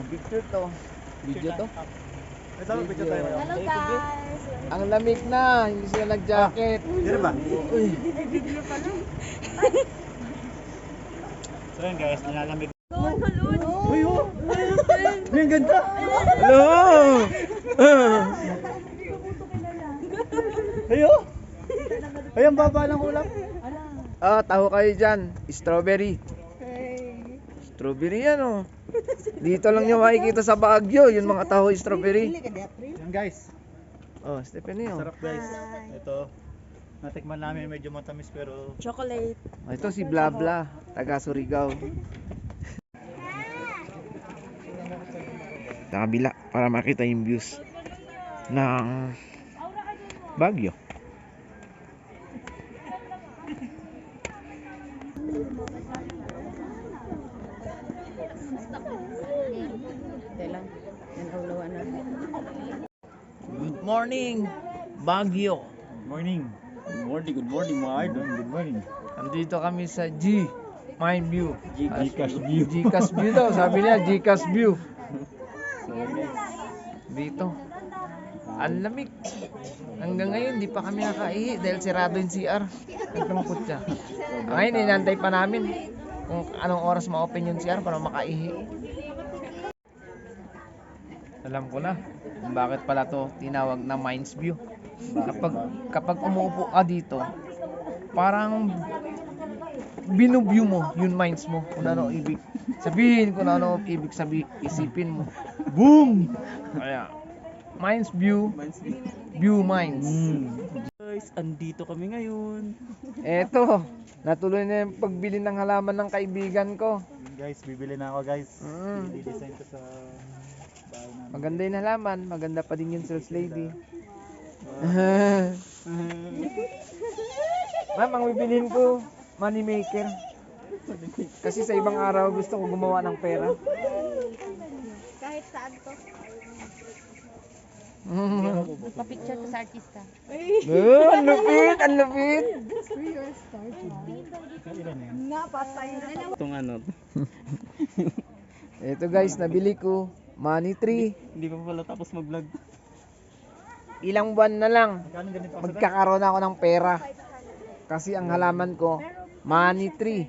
Picture to. Video to. Ito, video tayo. Hello guys! Ang lamig na, hindi sila nag-jacket. Dito ba? Uy. Video pa lang. So yun guys, nilalamig. Uy, oh. Uy, ang ganda. Hello. Ayo. Ay, ang baba ng ulap. Ah, taho kayo dyan. Strawberry. Strawberry yan, oh. Dito lang nyo makikita sa Baguio, yung mga taho strawberry. Yan guys, Oh, Stephanie, oh. sarap guys. Ito, natikman namin medyo matamis pero Chocolate. Oh, ito si Blabla, taga Surigao. Sa kabila, para makita yung views ng Baguio. Good morning, Baguio. morning. Good morning mga idol. Good morning. Andito kami sa G Mind View. Gcash View. Gcash View daw, sabi niya Gcash View. Dito. Ang lamig. Hanggang ngayon, di pa kami nakaihi dahil sirado yung CR. Nagtungkot siya. Ngayon, inantay pa namin kung anong oras ma-open yung CR para makaihi. Alam ko na kung bakit pala to tinawag na Minds View. Kapag umuupo ka dito, parang binubview mo yung minds mo kung ano ibig sabihin, kung ano ibig isipin mo. Boom! Kaya, Minds View, View Minds. Guys, andito kami ngayon. Eto, natuloy na yung pagbili ng halaman ng kaibigan ko. Guys, bibili na ako guys. Mm. I-design ko sa bahay namin. Maganda yung halaman, maganda pa din yung sales lady. Ma'am, ang bibilhin ko, money maker. Kasi sa ibang araw gusto ko gumawa ng pera. Kahit saan to. Magpa-picture to sa artista. Ang lupit, ang lupit. Ilan yan? Napatay na. Itong ano. Ito guys, nabili ko money tree. Hindi pa pala tapos mag-vlog. Ilang buwan na lang Magkano ganito kasi? magkakaroon ako ng pera. Kasi ang halaman ko, money tree.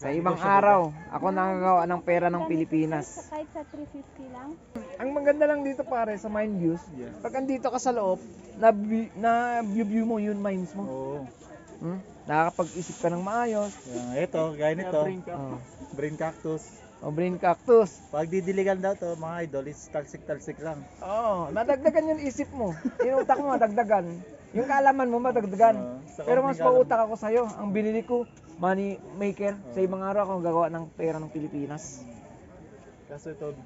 Sa ibang araw, ako nakagawa ng pera ng Pilipinas. Kahit sa 350 lang. Ang maganda lang dito pare sa Mind Views, pag andito ka sa loob, na-view mo yung minds mo. Oo. Nakakapag-isip ka ng maayos. Ito, gaya nito. Oh. Brain cactus. O brain cactus. Pag didiligan daw to, mga idol, is talsik-talsik lang. Oo, nadagdagan yung isip mo. Yung utak mo madagdagan. Yung kaalaman mo madagdagan. Sa Pero mas kaunting pautak ako sa'yo. Ang binili ko, money maker. Sa ibang araw ako gagawa ng pera ng Pilipinas. Kaso ito,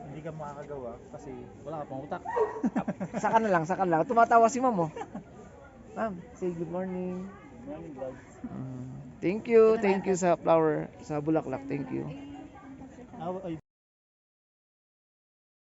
hindi ka makakagawa kasi wala ka pang utak. Saka na lang, saka na lang. Tumatawa si ma'am, oh. Ma'am, say good morning. Morning vlogs. Thank you sa flower, sa bulaklak. Thank you. Ay,